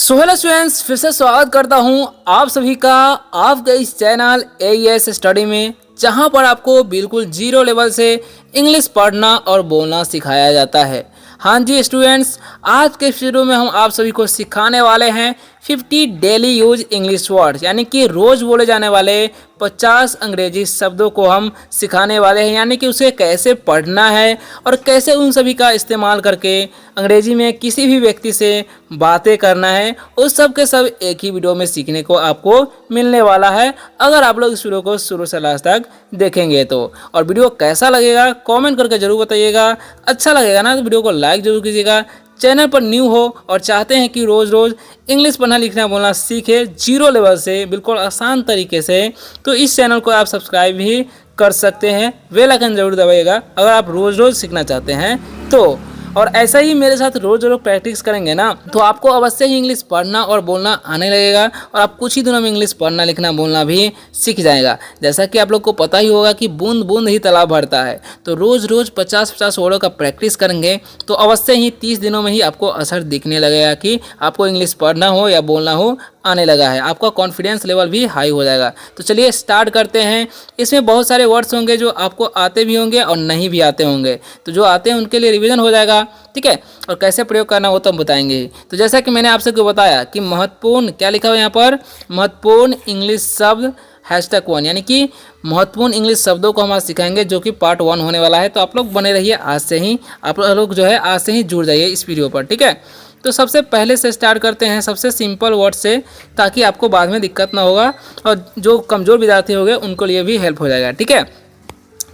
So hello students, फिर से स्वागत करता हूं आप सभी का आपके इस चैनल AES स्टडी में, जहां पर आपको बिल्कुल जीरो लेवल से इंग्लिश पढ़ना और बोलना सिखाया जाता है। हाँ जी स्टूडेंट्स, आज के इस वीडियो में हम आप सभी को सिखाने वाले हैं 50 डेली यूज इंग्लिश वर्ड्स, यानी कि रोज़ बोले जाने वाले 50 अंग्रेजी शब्दों को हम सिखाने वाले हैं। यानी कि उसे कैसे पढ़ना है और कैसे उन सभी का इस्तेमाल करके अंग्रेजी में किसी भी व्यक्ति से बातें करना है, उस सब के सब एक ही वीडियो में सीखने को आपको मिलने वाला है, अगर आप लोग इस वीडियो को शुरू से लास्ट तक देखेंगे तो। और वीडियो कैसा लगेगा कमेंट करके जरूर बताइएगा। अच्छा लगेगा ना तो वीडियो को लाइक जरूर कीजिएगा। चैनल पर न्यू हो और चाहते हैं कि रोज़ रोज़ इंग्लिश पढ़ना लिखना बोलना सीखे जीरो लेवल से, बिल्कुल आसान तरीके से, तो इस चैनल को आप सब्सक्राइब भी कर सकते हैं। बेल आइकन जरूर दबाइएगा अगर आप रोज़ रोज़ सीखना चाहते हैं तो। और ऐसा ही मेरे साथ रोज़ रोज़ प्रैक्टिस करेंगे ना तो आपको अवश्य ही इंग्लिश पढ़ना और बोलना आने लगेगा और आप कुछ ही दिनों में इंग्लिश पढ़ना लिखना बोलना भी सीख जाएगा। जैसा कि आप लोग को पता ही होगा कि बूंद बूंद ही तालाब भरता है, तो रोज़ रोज़ 50-50 वर्डों का प्रैक्टिस करेंगे तो अवश्य ही 30 दिनों में ही आपको असर दिखने लगेगा कि आपको इंग्लिश पढ़ना हो या बोलना हो आने लगा है। आपका कॉन्फिडेंस लेवल भी हाई हो जाएगा। तो चलिए स्टार्ट करते हैं। इसमें बहुत सारे वर्ड्स होंगे जो आपको आते भी होंगे और नहीं भी आते होंगे, तो जो आते हैं उनके लिए रिवीजन हो जाएगा, ठीक है। और कैसे प्रयोग करना वो तो हम बताएंगे। तो जैसा कि मैंने आपसे को बताया कि महत्वपूर्ण क्या लिखा हुआ है यहाँ पर, महत्वपूर्ण इंग्लिश शब्द #1, यानी कि महत्वपूर्ण इंग्लिश शब्दों को हम आज सिखाएंगे, जो कि पार्ट 1 होने वाला है। तो आप लोग बने रहिए, आज से ही आप लोग जो है आज से ही जुड़ जाइए इस वीडियो पर, ठीक है। तो सबसे पहले से स्टार्ट करते हैं सबसे सिंपल वर्ड से, ताकि आपको बाद में दिक्कत ना होगा और जो कमज़ोर विद्यार्थी होंगे उनको लिए भी हेल्प हो जाएगा, ठीक है।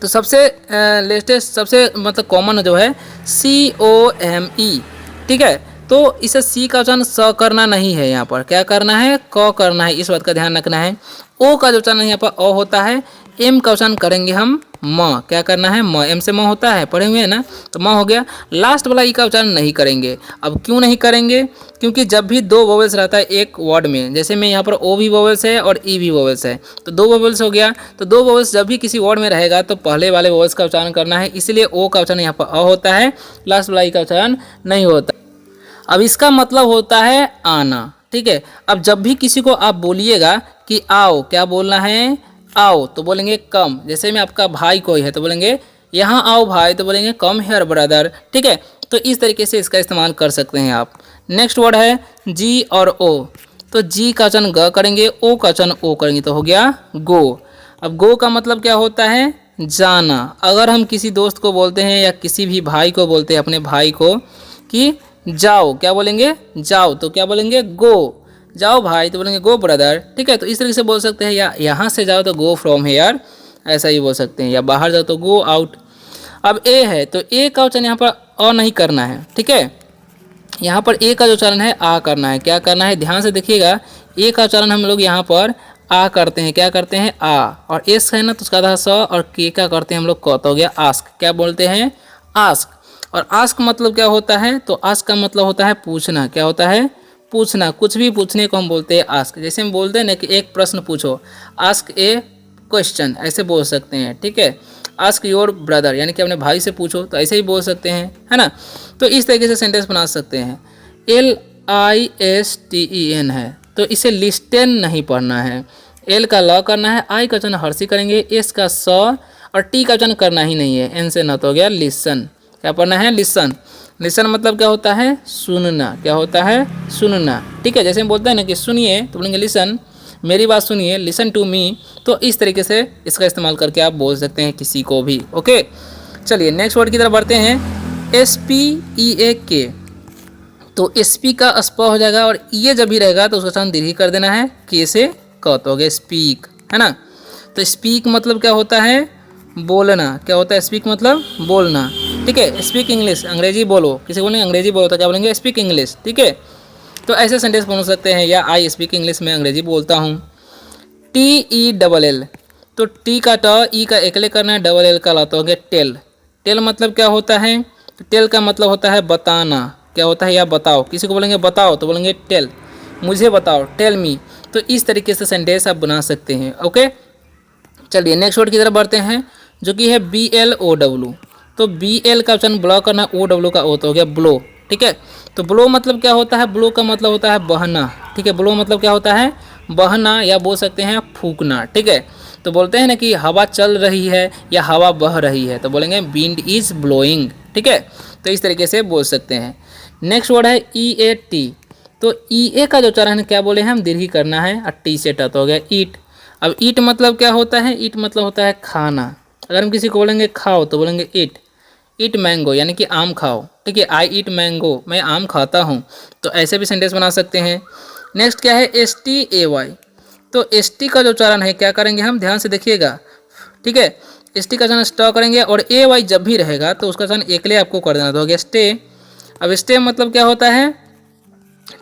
तो सबसे लेटेस्ट सबसे मतलब कॉमन जो है COME, ठीक है। तो इसे सी का उच्चारण स करना नहीं है, यहाँ पर क्या करना है, क करना है, इस बात का ध्यान रखना है। ओ का जो उच्चारण यहाँ पर अ होता है। एम का उच्चारण करेंगे हम म, क्या करना है, म, एम से म होता है, पढ़े हुए हैं ना, तो म हो गया। लास्ट वाला ई का उच्चारण नहीं करेंगे। अब क्यों नहीं करेंगे, क्योंकि जब भी दो वोवेल्स रहता है एक वर्ड में, जैसे में यहाँ पर ओ भी वोवेल्स है और ई भी वोवेल्स है, तो दो वोवेल्स हो गया, तो दो वोवेल्स जब भी किसी वर्ड में रहेगा तो पहले वाले वोवेल्स का उच्चारण करना है, इसलिए ओ का उच्चारण यहाँ पर अ होता है, लास्ट वाला ई का उच्चारण नहीं होता। अब इसका मतलब होता है आना, ठीक है। अब जब भी किसी को आप बोलिएगा कि आओ, क्या बोलना है, आओ, तो बोलेंगे कम। जैसे में आपका भाई कोई है तो बोलेंगे यहाँ आओ भाई, तो बोलेंगे कम हियर ब्रदर, ठीक है। तो इस तरीके से इसका इस्तेमाल कर सकते हैं आप। नेक्स्ट वर्ड है जी और ओ। तो जी का उच्चारण ग करेंगे, ओ का उच्चारण ओ करेंगे, तो हो गया गो। अब गो का मतलब क्या होता है, जाना। अगर हम किसी दोस्त को बोलते हैं या किसी भी भाई को बोलते हैं, अपने भाई को, कि जाओ, क्या बोलेंगे, जाओ, तो क्या बोलेंगे, गो। जाओ भाई तो बोलेंगे गो ब्रदर, ठीक है। तो इस तरीके से बोल सकते हैं, या यहाँ से जाओ तो गो फ्रॉम हेयर, ऐसा ही बोल सकते हैं, या बाहर जाओ तो गो आउट। अब ए है तो ए का उच्चारण यहाँ पर अ नहीं करना है, ठीक है। यहाँ पर ए का जो उच्चारण है आ करना है। क्या करना है, ध्यान से देखिएगा, ए का उच्चारण हम लोग यहाँ पर आ करते हैं, क्या करते हैं, आ, और एस है ना तो उसका आधा स, और के का करते हैं हम लोग क, तो हो गया आस्क। क्या बोलते हैं, आस्क। और आस्क मतलब क्या होता है, तो आस्क का मतलब होता है पूछना। क्या होता है, पूछना। कुछ भी पूछने को हम बोलते हैं आस्क। जैसे हम बोलते हैं ना कि एक प्रश्न पूछो, आस्क ए क्वेश्चन, ऐसे बोल सकते हैं, ठीक है। आस्क योर ब्रदर, यानी कि अपने भाई से पूछो, तो ऐसे ही बोल सकते हैं, है ना। तो इस तरीके से सेंटेंस बना सकते हैं। LISTEN है तो इसे लिस्टेन नहीं पढ़ना है। एल का ल करना है, आई का उच्चारण हर्षी करेंगे, एस का स, और टी का उच्चारण करना ही नहीं है, एन से न, तो हो गया लिसन। क्या पढ़ना है, लिसन। लिसन मतलब क्या होता है, सुनना। क्या होता है, सुनना, ठीक है। जैसे हम बोलते हैं ना कि सुनिए, तो बोलेंगे लिसन, मेरी बात सुनिए, लिसन टू मी। तो इस तरीके से इसका इस्तेमाल करके आप बोल सकते हैं किसी को भी, ओके। चलिए नेक्स्ट वर्ड की तरफ बढ़ते हैं। SPEAK। तो SP का स्प हो जाएगा, और ये जब भी रहेगा तो उसका उच्चारण दीर्घ कर देना है, के से क, तो हो गया स्पीक, है ना। तो स्पीक मतलब क्या होता है, बोलना। क्या होता है, स्पीक मतलब बोलना, ठीक है। स्पीक इंग्लिश, अंग्रेजी बोलो। किसी को बोलेंगे अंग्रेजी बोलो तो क्या बोलेंगे, स्पीक इंग्लिश, ठीक है। तो ऐसे सेंटेंस बोल सकते हैं, या आई स्पीक इंग्लिश, मैं अंग्रेजी बोलता हूँ। TELL। तो टी का ट, ई का एकले करना है, डबल एल का ला, तो हो गया टेल। टेल मतलब क्या होता है, तो टेल का मतलब होता है बताना। क्या होता है, या बताओ। किसी को बोलेंगे बताओ तो बोलेंगे टेल, मुझे बताओ, टेल मी। तो इस तरीके से सेंटेंस आप बना सकते हैं, ओके। चलिए नेक्स्ट वर्ड की तरफ बढ़ते हैं, जो कि है BLOW। तो BL का उच्चारण ब्लॉ करना, OW का ओ, तो हो गया ब्लो। ठीक है। तो ब्लो मतलब क्या होता है, ब्लो का मतलब होता है बहना, ठीक है। ब्लो मतलब क्या होता है, बहना या बोल सकते हैं फूकना, ठीक है। तो बोलते हैं ना कि हवा चल रही है या हवा बह रही है, तो बोलेंगे विंड इज ब्लोइंग, ठीक है। तो इस तरीके से बोल सकते हैं। नेक्स्ट वर्ड है ई ए टी। तो ई ए का जो उच्चारण है क्या बोले हम, दीर्घी करना है और टी से ट तो हो गया ईट। अब ईट मतलब क्या होता है, ईट मतलब होता है खाना। अगर हम किसी को बोलेंगे खाओ तो बोलेंगे ईट। ईट मैंगो यानी कि आम खाओ, ठीक है। आई ईट मैंगो, मैं आम खाता हूँ, तो ऐसे भी सेंटेंस बना सकते हैं। नेक्स्ट क्या है एस टी ए वाई। तो एस टी का जो उच्चारण है क्या करेंगे हम, ध्यान से देखिएगा, ठीक है। एस टी का उच्चारण स्ट करेंगे और ए वाई जब भी रहेगा तो उसका उच्चारण एकले आपको कर देना, तो हो गया स्टे। अब स्टे मतलब क्या होता है,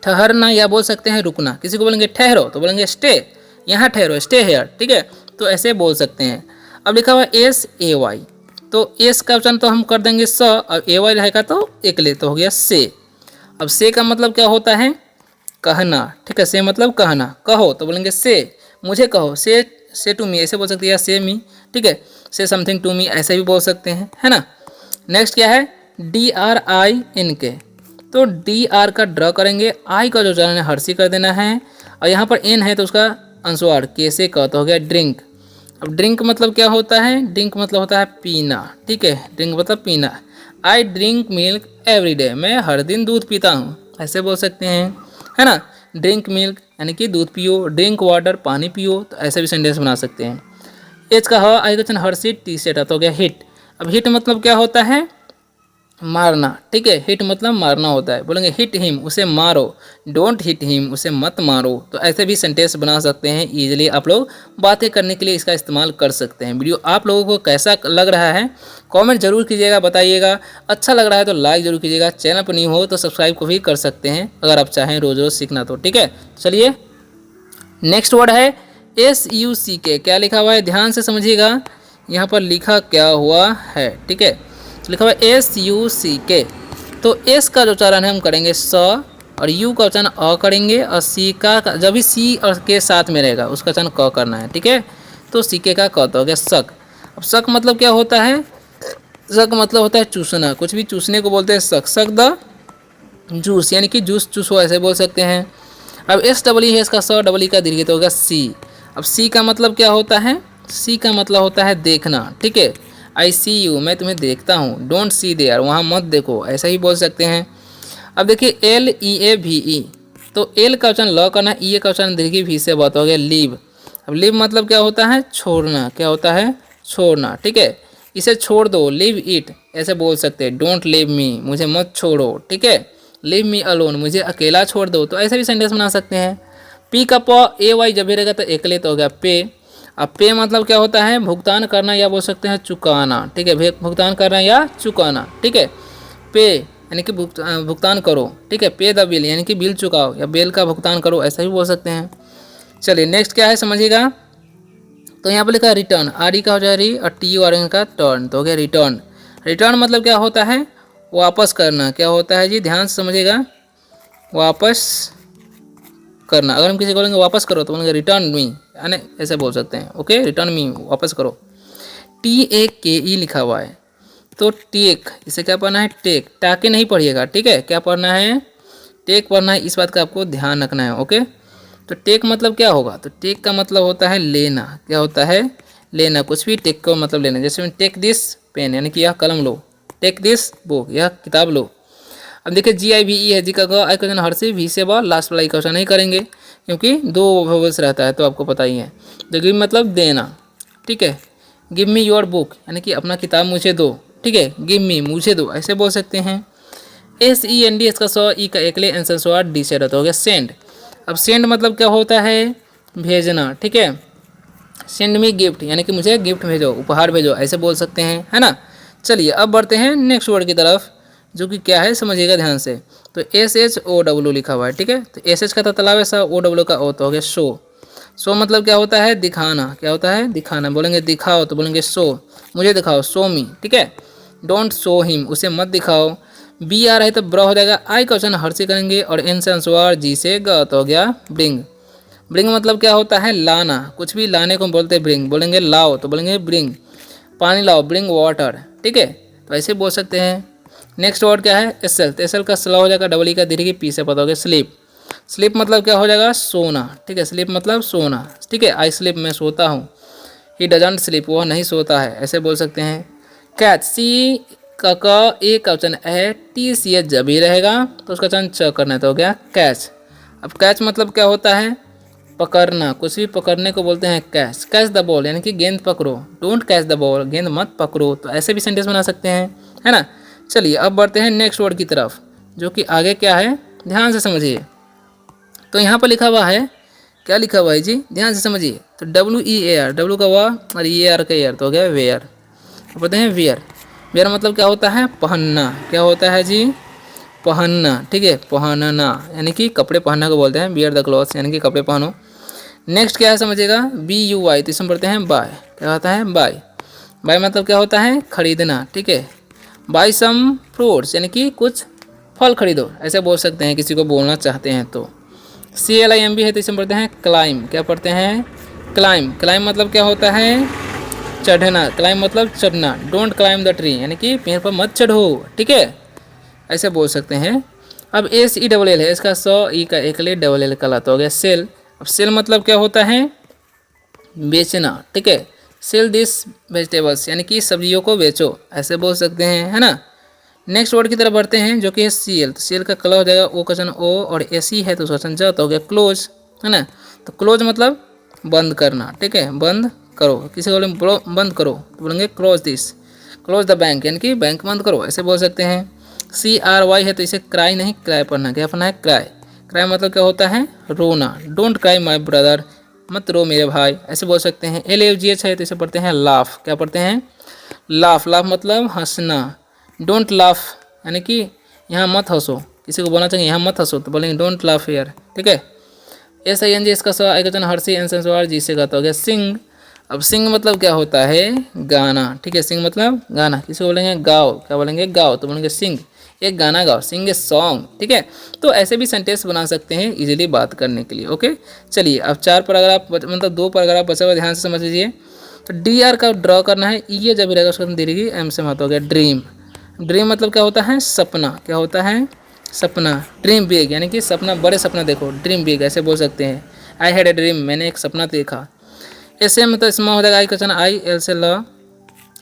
ठहरना या बोल सकते हैं रुकना। किसी को बोलेंगे ठहरो तो बोलेंगे स्टे, यहाँ ठहरो, स्टे हेयर, ठीक है। तो ऐसे बोल सकते हैं। अब लिखा हुआ एस ए वाई, तो एस का उच्चारण तो हम कर देंगे स, और ए वाई रहेगा तो एकले, तो हो गया से। अब से का मतलब क्या होता है, कहना, ठीक है। से मतलब कहना, कहो तो बोलेंगे से, मुझे कहो, से टू मी ऐसे बोल सकते हैं, या से मी, ठीक है। से समथिंग टू मी ऐसे भी बोल सकते हैं, है ना। नेक्स्ट क्या है डी आर आई एन के। तो डी आर का ड्र करेंगे, आई का जो उच्चारण है हर्षी कर देना है, और यहाँ पर एन है तो उसका अनुस्वार के से क, तो हो गया ड्रिंक। अब ड्रिंक मतलब क्या होता है, ड्रिंक मतलब होता है पीना, ठीक है। ड्रिंक मतलब पीना। I drink milk every day, मैं हर दिन दूध पीता हूँ, ऐसे बोल सकते हैं, है ना। ड्रिंक मिल्क यानी कि दूध पियो, ड्रिंक वाटर पानी पियो, तो ऐसे भी सेंटेंस बना सकते हैं। एच का ह आई का हर सीट टी सेट तो हो गया हिट। अब हिट मतलब क्या होता है, मारना, ठीक है। हिट मतलब मारना होता है, बोलेंगे हिट हिम, उसे मारो, डोंट हिट हिम, उसे मत मारो। तो ऐसे भी सेंटेंस बना सकते हैं इजीली, आप लोग बातें करने के लिए इसका इस्तेमाल कर सकते हैं। वीडियो आप लोगों को कैसा लग रहा है कमेंट जरूर कीजिएगा, बताइएगा। अच्छा लग रहा है तो लाइक जरूर कीजिएगा, चैनल पर न्यू हो तो सब्सक्राइब को भी कर सकते हैं अगर आप चाहें रोज रोज सीखना तो, ठीक है। चलिए नेक्स्ट वर्ड है एस यू सी के। क्या लिखा हुआ है, ध्यान से समझिएगा, यहाँ पर लिखा क्या हुआ है, ठीक है। तो लिखा हुआ है एस यू सी के। तो एस का जो उच्चारण है हम करेंगे स, और यू का उच्चारण अ करेंगे, और सी का जब भी सी और के साथ में रहेगा उसका उच्चारण क करना है, ठीक है। तो सीके का क तो हो गया शक। अब शक मतलब क्या होता है, शक मतलब होता है चूसना, कुछ भी चूसने को बोलते हैं शक। शक द जूस यानी कि जूस चूसो, ऐसे बोल सकते हैं। अब एस डबल ई है, इसका स डबल ई का दीर्घ तो होगा सी। अब सी का मतलब क्या होता है, सी का मतलब होता है देखना, ठीक है। आई सी यू, मैं तुम्हें देखता हूँ, डोंट सी देयर, वहाँ मत देखो, ऐसा ही बोल सकते हैं। अब देखिए L E A V E. तो एल का उच्चारण ल करना, ई ए का उच्चारण दीर्घी भी से बात हो गया लीव। अब लीव मतलब क्या होता है, छोड़ना, क्या होता है, छोड़ना, ठीक है। इसे छोड़ दो, लीव इट ऐसे बोल सकते हैं। डोंट लीव मी, मुझे मत छोड़ो, ठीक है। लीव मी अलोन, मुझे अकेला छोड़ दो, तो ऐसे भी सेंटेंस बना सकते हैं। पी का प ए वाई जब भी रहेगा तो एकले तो हो गया पे। अब पे मतलब क्या होता है, भुगतान करना या बोल सकते हैं चुकाना, ठीक है। भुगतान करना या चुकाना, ठीक है। पे यानी कि भुगतान करो, ठीक है। पे द बिल यानी कि बिल चुकाओ या बिल का भुगतान करो, ऐसा भी बोल सकते हैं। चलिए नेक्स्ट क्या है समझिएगा। तो यहाँ पर लिखा है रिटर्न, आर ई का हो जाए री और टी यू आर एन का टर्न, तो हो गया रिटर्न। रिटर्न मतलब क्या होता है, वापस करना, क्या होता है जी, ध्यान से समझिएगा, वापस करना। अगर हम किसी को बोलेंगे वापस करो तो बोलेंगे रिटर्न मी, यानी ऐसे बोल सकते हैं, ओके। रिटर्न मी, वापस करो। टी ए के ई लिखा हुआ है, तो टेक, इसे क्या पढ़ना है, टेक, टाके नहीं पढ़िएगा, ठीक है। क्या पढ़ना है, टेक पढ़ना है, इस बात का आपको ध्यान रखना है, ओके। तो टेक मतलब क्या होगा, तो टेक का मतलब होता है लेना, क्या होता है, लेना, कुछ भी टेक का मतलब लेना। जैसे टेक दिस पेन यानी कि यह कलम लो, टेक दिस बुक, यह किताब लो। अब देखिए जी आई वी ई है, जी का आई क्वेश्चन हर से भी से बाद लास्ट वाला क्वेश्चन नहीं करेंगे क्योंकि दो वोवेल्स रहता है, तो आपको पता ही है। तो गिव मतलब देना, ठीक है। गिव मी योर बुक यानी कि अपना किताब मुझे दो, ठीक है। गिव मी, मुझे दो, ऐसे बोल सकते हैं। एस ई एन डी, इसका सौ ई का एकले आंसर सौ डी से रहता हो गया सेंड। अब सेंड मतलब क्या होता है, भेजना, ठीक है। सेंड मी गिफ्ट यानी कि मुझे गिफ्ट भेजो, उपहार भेजो, ऐसे बोल सकते हैं, है ना। चलिए अब बढ़ते हैं नेक्स्ट वर्ड की तरफ, जो कि क्या है समझिएगा ध्यान से। तो एस एच ओ डब्ल्यू लिखा हुआ है, ठीक है। तो एस एच का तो तालाब है सा, ओ डब्ल्यू का ओ तो हो गया शो। शो मतलब क्या होता है, दिखाना, क्या होता है, दिखाना। बोलेंगे दिखाओ तो बोलेंगे शो, मुझे दिखाओ, शो मी, ठीक है। डोंट शो हिम, उसे मत दिखाओ। बी आ रहा है तो ब्र हो जाएगा, आई का क्वेश्चन हर से करेंगे, और एन से अनुस्वार, जी से ग तो हो गया ब्रिंग। ब्रिंग मतलब क्या होता है, लाना, कुछ भी लाने को बोलते हैं ब्रिंग। बोलेंगे लाओ तो बोलेंगे ब्रिंग, पानी लाओ, ब्रिंग वाटर, ठीक है। तो ऐसे बोल सकते हैं। नेक्स्ट वर्ड क्या है, एसल। तो एसल का स्ला हो जाएगा डबल ई का दीर्घ पी से पता होगा स्लीप। स्लीप मतलब क्या हो जाएगा, सोना। ठीक है, स्लीप मतलब सोना। ठीक है, आई स्लीप मैं सोता हूँ। ही डजंट स्लीप वह नहीं सोता है, ऐसे बोल सकते हैं। कैच, सी का एक का वचन है, टी सी एच जब ही रहेगा तो उसका वचन च करना है, तो हो गया कैच। अब कैच मतलब क्या होता है, पकड़ना। कुछ भी पकड़ने को बोलते हैं कैच। कैच द बॉल यानी कि गेंद पकड़ो, डोंट कैच द बॉल, गेंद मत पकड़ो। तो ऐसे भी सेंटेंस बना सकते हैं, है ना। चलिए अब बढ़ते हैं नेक्स्ट वर्ड की तरफ, जो कि आगे क्या है ध्यान से समझिए। तो यहाँ पर लिखा हुआ है, क्या लिखा हुआ है जी, ध्यान से समझिए। तो WEAR, डब्ल्यू का वाह और EAR का एयर, तो हो गया वेयर। बोलते हैं वेयर। वेयर मतलब क्या होता है, पहनना। क्या होता है जी, पहनना। ठीक है, पहनना यानी कि कपड़े पहनना को बोलते हैं, वियर द क्लॉथ्स यानी कि कपड़े पहनो। नेक्स्ट क्या है समझिएगा, BUY, तो इसमें पढ़ते हैं बाय। क्या होता है, बाय। बाय मतलब क्या होता है, खरीदना। ठीक है, बाय सम फ्रूट्स यानी कि कुछ फल खरीदो, ऐसे बोल सकते हैं किसी को बोलना चाहते हैं तो। CLIMB है तो इसमें पढ़ते हैं क्लाइम। क्या पढ़ते हैं, क्लाइम। क्लाइम मतलब क्या होता है, चढ़ना। क्लाइम मतलब चढ़ना। डोंट क्लाइम द ट्री यानी कि पेड़ पर मत चढ़ो। ठीक है, ऐसे बोल सकते हैं। अब SELL है, इसका ई का एक ले डबल एल कला, तो हो गया सेल। अब सेल मतलब क्या होता है, बेचना। ठीक है, सेल दिस वेजिटेबल्स यानी कि सब्जियों को बेचो, ऐसे बोल सकते हैं, है ना। नेक्स्ट वर्ड की तरफ बढ़ते हैं, जो कि है CL। तो CL का कलर हो जाएगा ओ क्वेश्चन ओ, और AC है तो उसका क्वेश्चन ज, तो हो गया क्लोज, है ना। तो क्लोज मतलब बंद करना। ठीक है, बंद करो। किसी को बोले बंद करो तो बोलेंगे close this. Close the bank यानी कि बैंक बंद करो, ऐसे बोल सकते हैं। CRY है तो इसे क्राई नहीं क्राई पढ़ना। क्या पढ़ना है, क्राई। क्राई मतलब क्या होता है, रोना। डोंट क्राई माई ब्रदर, मत रो मेरे भाई, ऐसे बोल सकते हैं। LAFGH है तो इसे पढ़ते हैं लाफ। क्या पढ़ते हैं, लाफ। लाफ मतलब हंसना। डोंट लाफ यानी कि यहाँ मत हंसो, किसी को बोलना चाहिए यहाँ मत हंसो तो बोलेंगे डोंट लाफ हियर। ठीक है, SING इसका क्वेश्चन हर्षी एंसेंसवार जी से गाता हो गया सिंग। अब सिंग मतलब क्या होता है, गाना। ठीक है, सिंग मतलब गाना। किसी को बोलेंगे गाओ, क्या बोलेंगे गाओ, तो बोलेंगे सिंग, एक गाना गाओ, सिंग ए सॉन्ग। ठीक है, तो ऐसे भी सेंटेंस बना सकते हैं इजीली बात करने के लिए। ओके, चलिए अब 4 पैराग्राफ मतलब 2 पैराग्राफ बचा हुआ, ध्यान से समझ लीजिए। तो DR का ड्रॉ करना है, ये जब रहेगा उसका दीर्घी M से मत हो गया ड्रीम। ड्रीम मतलब क्या होता है, सपना। क्या होता है, सपना। ड्रीम बिग यानी कि सपना, बड़े सपना देखो, ड्रीम बिग ऐसे बोल सकते हैं। आई हैड ए ड्रीम, मैंने एक सपना देखा। ऐसे मतलब स्मॉल हो जाएगा, आई का चन आई, एल से ल,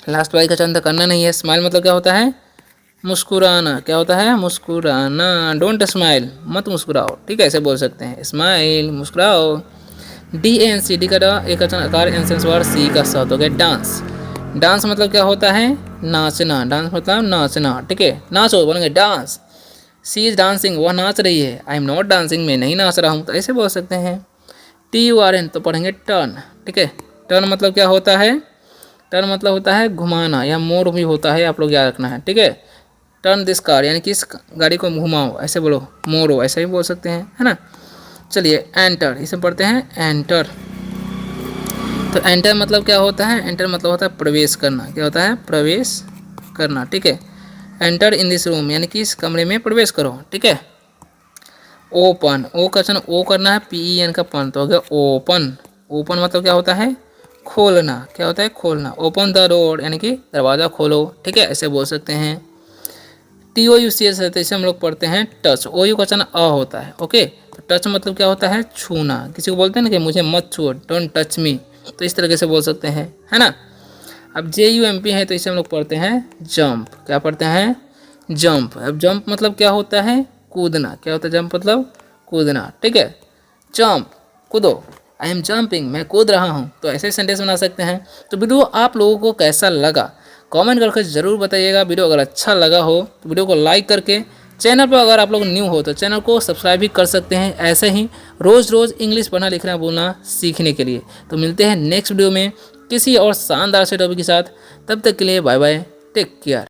लास्ट वाई का चन तो करना नहीं है। स्माइल मतलब क्या होता है, मुस्कुराना। क्या होता है, मुस्कुराना। डोंट स्माइल, मत मुस्कुराओ। ठीक है, ऐसे बोल सकते हैं, स्माइल, मुस्कुराओ। DANC, डी का एक वचन आकार, एंसेंस वर्ड, सी का स, तो गया डांस। डांस मतलब क्या होता है, नाचना। डांस मतलब नाचना। ठीक है, नाचो, बोलेंगे डांस। सी इज डांसिंग, वह नाच रही है। आई एम नॉट डांसिंग, मैं नहीं नाच रहा हूँ, तो ऐसे बोल सकते हैं। TURN तो पढ़ेंगे टर्न। ठीक है, टर्न मतलब क्या होता है, टर्न मतलब होता है घुमाना, या मोड़ भी होता है, आप लोग याद रखना है। ठीक है, टर्न दिस कार यानी कि इस गाड़ी को घुमाओ, ऐसे बोलो, मोड़ो, ऐसे ही बोल सकते हैं, है ना। चलिए एंटर, इसे पढ़ते हैं एंटर। तो एंटर मतलब क्या होता है, एंटर मतलब होता है प्रवेश करना। क्या होता है, प्रवेश करना। ठीक है, एंटर इन दिस रूम यानी कि इस कमरे में प्रवेश करो। ठीक है, ओपन, ओ का वचन ओ करना है, PEN का पन, तो हो गया ओपन। ओपन मतलब क्या होता है, खोलना। क्या होता है, खोलना। ओपन द डोर यानी कि दरवाज़ा खोलो। ठीक है, ऐसे बोल सकते हैं। TOUCH है तो इसे हम लोग पढ़ते हैं टच। OU का वचन अ होता है। ओके, तो टच मतलब क्या होता है, छूना। किसी को बोलते हैं ना कि मुझे मत छुओ, डोंट टच मी, तो इस तरीके से बोल सकते हैं, है ना। अब JUMP है तो इसे हम लोग पढ़ते हैं जंप। क्या पढ़ते हैं, जंप। अब जंप मतलब क्या होता है, कूदना। क्या होता है, जंप मतलब कूदना। ठीक है, जंप, कूदो। आई एम जंपिंग, मैं कूद रहा हूँ, तो ऐसे सेंटेंस बना सकते हैं। तो वीडियो आप लोगों को कैसा लगा कमेंट करके ज़रूर बताइएगा। वीडियो अगर अच्छा लगा हो तो वीडियो को लाइक करके, चैनल पर अगर आप लोग न्यू हो तो चैनल को सब्सक्राइब भी कर सकते हैं, ऐसे ही रोज़ रोज़ इंग्लिश पढ़ना लिखना बोलना सीखने के लिए। तो मिलते हैं नेक्स्ट वीडियो में किसी और शानदार से टॉपिक के साथ, तब तक के लिए बाय बाय, टेक केयर।